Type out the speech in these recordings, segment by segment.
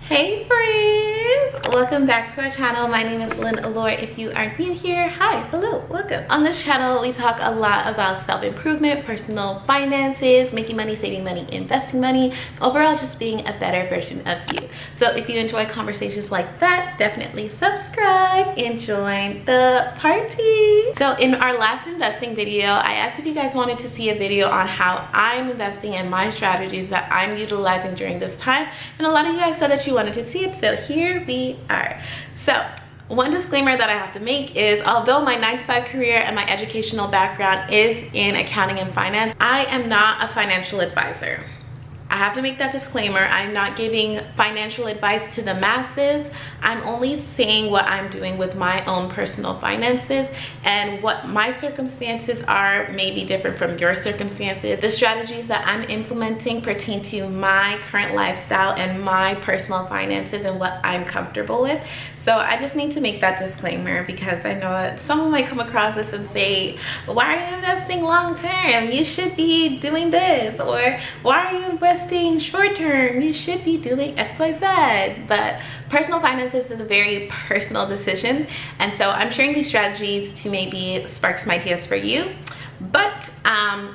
Hey friends, welcome back to our channel. My name is Lynn Allure. If you are new here, hi, hello, welcome. On this channel we talk a lot about self-improvement, personal finances, making money, saving money, investing money, overall just being a better version of you. So if you enjoy conversations like that, definitely subscribe and join the party. So in our last investing video, I asked if you guys wanted to see a video on how I'm investing and my strategies that I'm utilizing during this time, and a lot of you guys said that you wanted to see it, so here we are. So one disclaimer that I have to make is, although my 9-to-5 career and my educational background is in accounting and finance, I am not a financial advisor. I have to make that disclaimer. I'm not giving financial advice to the masses. I'm only saying what I'm doing with my own personal finances, and what my circumstances are may be different from your circumstances. The strategies that I'm implementing pertain to my current lifestyle and my personal finances and what I'm comfortable with. So I just need to make that disclaimer because I know that someone might come across this and say, why are you investing long term? You should be doing this. Or why are you investing short term? You should be doing XYZ. But personal finances is a very personal decision. And so I'm sharing these strategies to maybe spark some ideas for you. But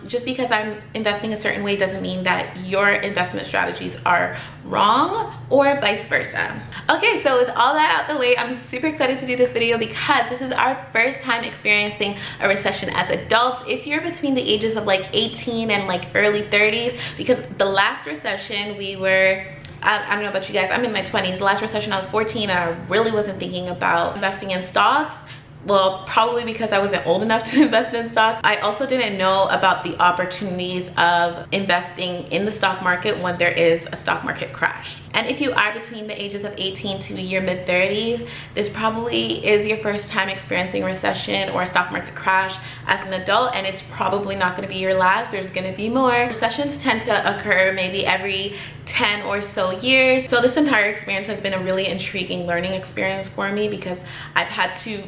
just because I'm investing a certain way doesn't mean that your investment strategies are wrong or vice versa. Okay, so with all that out the way, I'm super excited to do this video because this is our first time experiencing a recession as adults. If you're between the ages of like 18 and like early 30s, because the last recession we were, I don't know about you guys, I'm in my 20s. The last recession I was 14 and I really wasn't thinking about investing in stocks. Well, probably because I wasn't old enough to invest in stocks. I also didn't know about the opportunities of investing in the stock market when there is a stock market crash. And if you are between the ages of 18 to your mid-30s, this probably is your first time experiencing a recession or a stock market crash as an adult, and it's probably not going to be your last. There's going to be more. Recessions tend to occur maybe every 10 or so years. So this entire experience has been a really intriguing learning experience for me because I've had to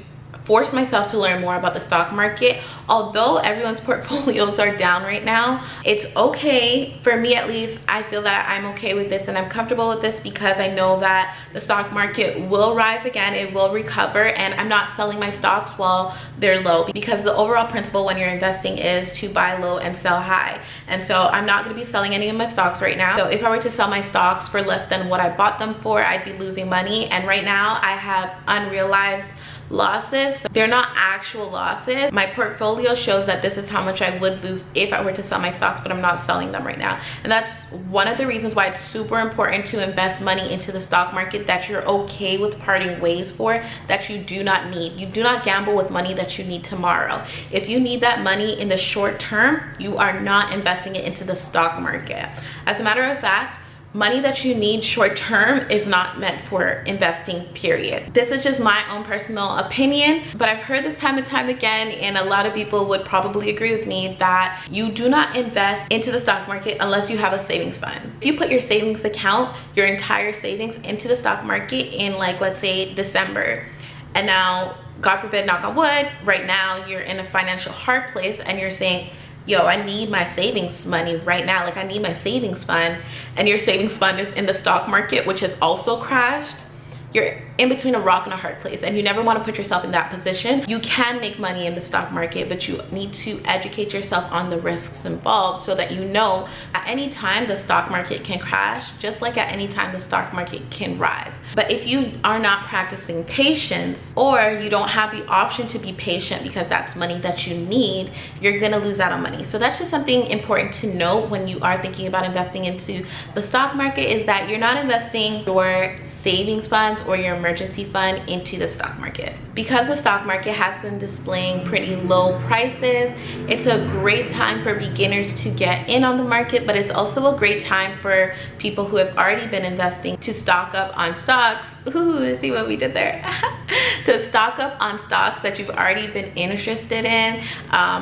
force myself to learn more about the stock market. Although everyone's portfolios are down right now, it's okay. For me at least, I feel that I'm okay with this and I'm comfortable with this because I know that the stock market will rise again, it will recover, and I'm not selling my stocks while they're low, because the overall principle when you're investing is to buy low and sell high. And so I'm not going to be selling any of my stocks right now. So if I were to sell my stocks for less than what I bought them for, I'd be losing money. And right now I have unrealized losses. They're not actual losses. My portfolio shows that this is how much I would lose if I were to sell my stocks, but I'm not selling them right now. And that's one of the reasons why it's super important to invest money into the stock market that you're okay with parting ways for, that you do not need. You do not gamble with money that you need tomorrow. If you need that money in the short term, you are not investing it into the stock market. As a matter of fact, money that you need short term is not meant for investing, period. This is just my own personal opinion, but I've heard this time and time again, and a lot of people would probably agree with me, that you do not invest into the stock market unless you have a savings fund. If you put your savings account, your entire savings, into the stock market in, like, let's say December, and now, God forbid, knock on wood, right now you're in a financial hard place and you're saying, yo, I need my savings money right now, like I need my savings fund, and your savings fund is in the stock market, which has also crashed, you're in between a rock and a hard place, and you never want to put yourself in that position. You can make money in the stock market, but you need to educate yourself on the risks involved so that you know at any time the stock market can crash, just like at any time the stock market can rise. But if you are not practicing patience, or you don't have the option to be patient because that's money that you need, you're gonna lose out on money. So that's just something important to note when you are thinking about investing into the stock market, is that you're not investing your savings funds or your emergency fund into the stock market. Because the stock market has been displaying pretty low prices, it's a great time for beginners to get in on the market, but it's also a great time for people who have already been investing to stock up on stocks. Ooh, see what we did there? To stock up on stocks that you've already been interested in,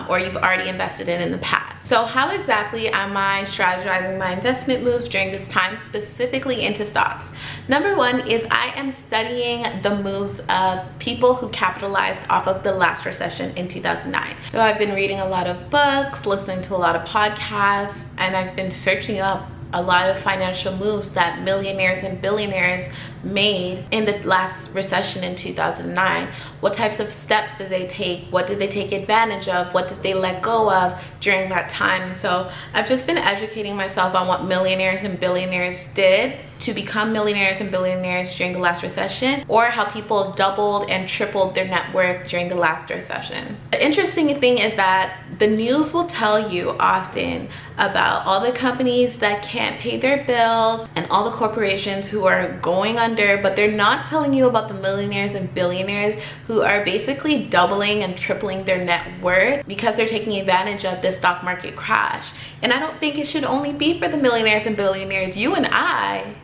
or you've already invested in the past. So how exactly am I strategizing my investment moves during this time, specifically into stocks? Number one is I am studying the moves of people who capitalized off of the last recession in 2009. So I've been reading a lot of books, listening to a lot of podcasts, and I've been searching up a lot of financial moves that millionaires and billionaires made in the last recession in 2009. What types of steps did they take? What did they take advantage of? What did they let go of during that time? So I've just been educating myself on what millionaires and billionaires did to become millionaires and billionaires during the last recession, or how people doubled and tripled their net worth during the last recession. The interesting thing is that the news will tell you often about all the companies that can't pay their bills and all the corporations who are going under, but they're not telling you about the millionaires and billionaires who are basically doubling and tripling their net worth because they're taking advantage of this stock market crash. And I don't think it should only be for the millionaires and billionaires. You and I,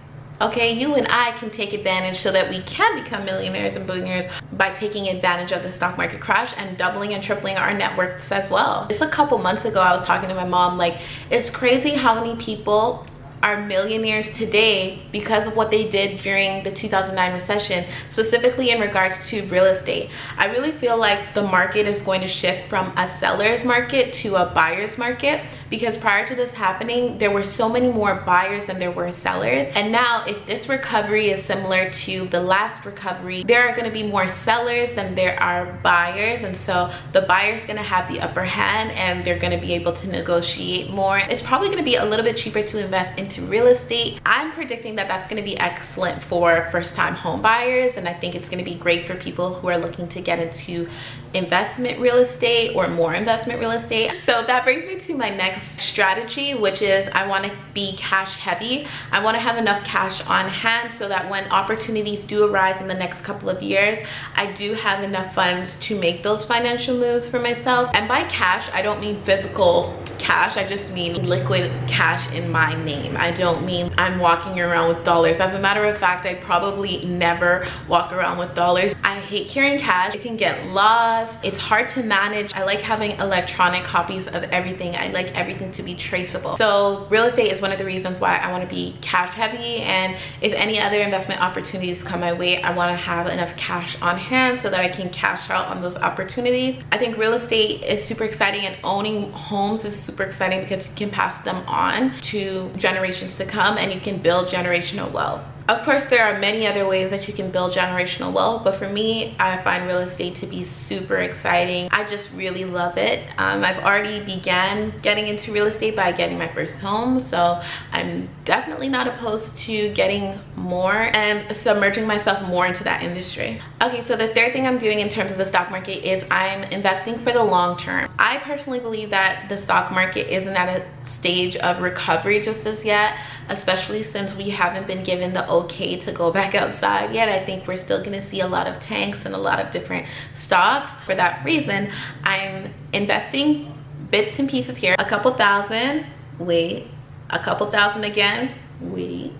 okay, you and I can take advantage so that we can become millionaires and billionaires by taking advantage of the stock market crash and doubling and tripling our net worths as well. Just a couple months ago, I was talking to my mom, like, it's crazy how many people are millionaires today because of what they did during the 2009 recession, specifically in regards to real estate. I really feel like the market is going to shift from a seller's market to a buyer's market, because prior to this happening, there were so many more buyers than there were sellers. And now, if this recovery is similar to the last recovery, there are going to be more sellers than there are buyers, and so the buyer's going to have the upper hand and they're going to be able to negotiate more. It's probably going to be a little bit cheaper to invest into real estate. I'm predicting that that's going to be excellent for first-time home buyers, and I think it's going to be great for people who are looking to get into investment real estate or more investment real estate. So that brings me to my next strategy, which is I want to be cash heavy. I want to have enough cash on hand so that when opportunities do arise in the next couple of years, I do have enough funds to make those financial moves for myself. And by cash, I don't mean physical cash, I just mean liquid cash in my name. I don't mean I'm walking around with dollars. As a matter of fact, I probably never walk around with dollars. I hate carrying cash. It can get lost. It's hard to manage. I like having electronic copies of everything. I like everything to be traceable. So real estate is one of the reasons why I want to be cash heavy, and if any other investment opportunities come my way, I want to have enough cash on hand so that I can cash out on those opportunities. I think real estate is super exciting, and owning homes is super exciting because you can pass them on to generations to come and you can build generational wealth. Of course, there are many other ways that you can build generational wealth, but for me, I find real estate to be super exciting. I just really love it. I've already began getting into real estate by getting my first home, so I'm definitely not opposed to getting more and submerging myself more into that industry. Okay, so the third thing I'm doing in terms of the stock market is I'm investing for the long term. I personally believe that the stock market isn't at a stage of recovery just as yet, especially since we haven't been given the okay to go back outside yet. I think we're still going to see a lot of tanks and a lot of different stocks. For that reason, I'm investing bits and pieces here. A couple thousand, wait, a couple thousand again, wait,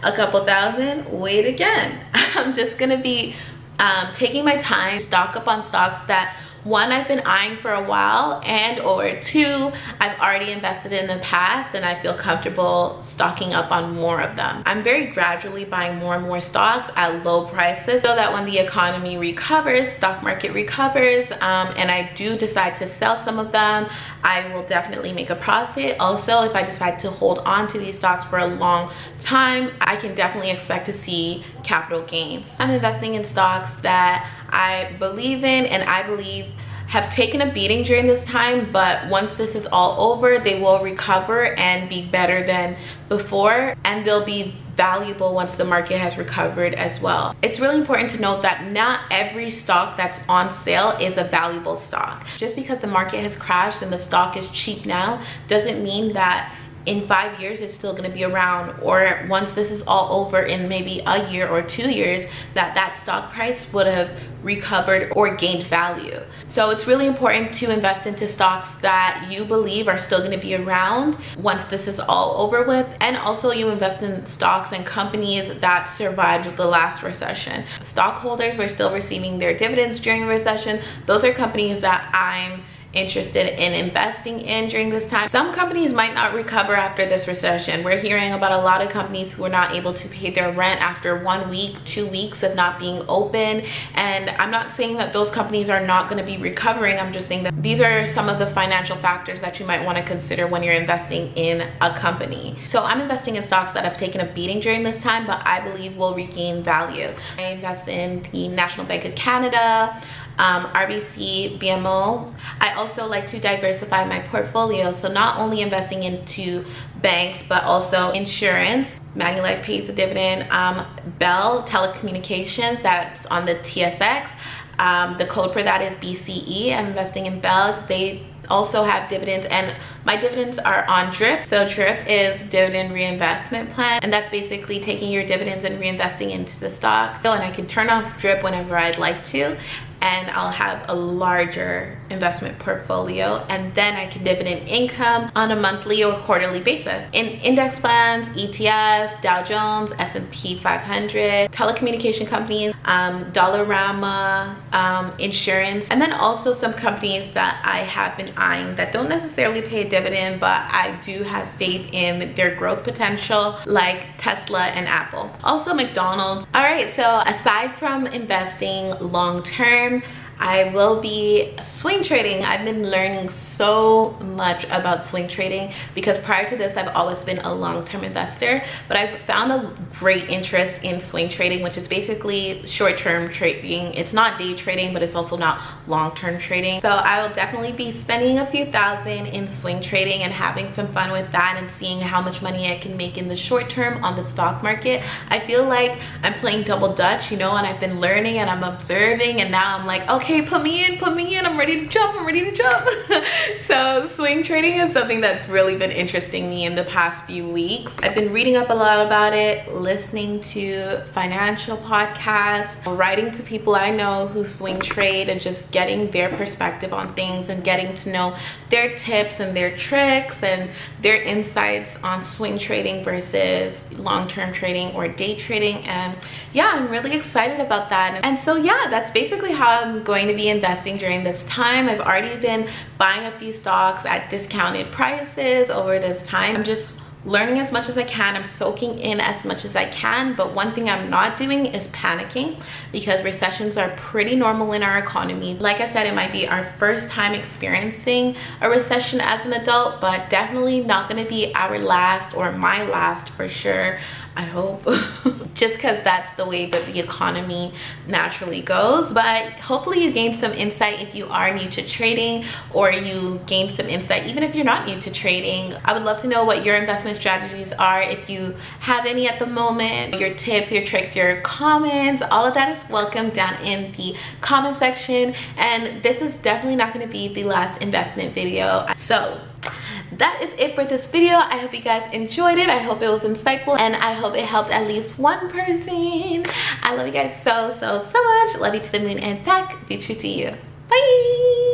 a couple thousand, wait again. I'm just going to be taking my time, stock up on stocks that, one, I've been eyeing for a while, and or two, I've already invested in the past and I feel comfortable stocking up on more of them. I'm very gradually buying more and more stocks at low prices so that when the economy recovers, stock market recovers, and I do decide to sell some of them, I will definitely make a profit. Also, if I decide to hold on to these stocks for a long time, I can definitely expect to see capital gains. I'm investing in stocks that I believe in and I believe have taken a beating during this time, but once this is all over, they will recover and be better than before, and they'll be valuable once the market has recovered as well. It's really important to note that not every stock that's on sale is a valuable stock. Just because the market has crashed and the stock is cheap now doesn't mean that in 5 years it's still going to be around, or once this is all over in maybe a year or 2 years that stock price would have recovered or gained value. So it's really important to invest into stocks that you believe are still going to be around once this is all over with, and also you invest in stocks and companies that survived the last recession. Stockholders were still receiving their dividends during the recession. Those are companies that I'm interested in investing in during this time. Some companies might not recover after this recession. We're hearing about a lot of companies who are not able to pay their rent after 1 week, 2 weeks of not being open. And I'm not saying that those companies are not going to be recovering. I'm just saying that these are some of the financial factors that you might want to consider when you're investing in a company. So I'm investing in stocks that have taken a beating during this time, but I believe will regain value. I invest in the National Bank of Canada, RBC, BMO. I also like to diversify my portfolio, so not only investing into banks but also insurance. Manulife pays a dividend. Bell Telecommunications, that's on the TSX. The code for that is BCE. I'm investing in Bell because they also have dividends, and my dividends are on DRIP. So DRIP is dividend reinvestment plan, and that's basically taking your dividends and reinvesting into the stock. And I can turn off DRIP whenever I'd like to, and I'll have a larger investment portfolio, and then I can dividend income on a monthly or quarterly basis in index funds, ETFs, Dow Jones, S&P 500, telecommunication companies, Dollarama, insurance, and then also some companies that I have been eyeing that don't necessarily pay a dividend, but I do have faith in their growth potential, like Tesla and Apple. Also McDonald's. All right, so aside from investing long term, I will be swing trading. I've been learning so much about swing trading because prior to this, I've always been a long-term investor, but I've found a great interest in swing trading, which is basically short-term trading. It's not day trading, but it's also not long-term trading. So I will definitely be spending a few thousand in swing trading and having some fun with that and seeing how much money I can make in the short term on the stock market. I feel like I'm playing double dutch, you know, and I've been learning and I'm observing, and now I'm like, okay, put me in, I'm ready to jump, So swing trading is something that's really been interesting me in the past few weeks. I've been reading up a lot about it, listening to financial podcasts, writing to people I know who swing trade, and just getting their perspective on things and getting to know their tips and their tricks and their insights on swing trading versus long-term trading or day trading. And yeah, I'm really excited about that. And so yeah, that's basically how I'm going to be investing during this time. I've already been buying a few stocks at discounted prices over this time. I'm just learning as much as I can. I'm soaking in as much as I can, but one thing I'm not doing is panicking because recessions are pretty normal in our economy. Like I said, it might be our first time experiencing a recession as an adult, but definitely not going to be our last or my last for sure. I hope. Just because that's the way that the economy naturally goes. But hopefully you gained some insight if you are new to trading, or you gained some insight even if you're not new to trading. I would love to know what your investment strategies are, if you have any at the moment, your tips, your tricks, your comments. All of that is welcome down in the comment section. And this is definitely not going to be the last investment video. So that is it for this video. I hope you guys enjoyed it. I hope it was insightful, and I hope it helped at least one person. I love you guys so much. Love you to the moon and back. Be true to you. Bye.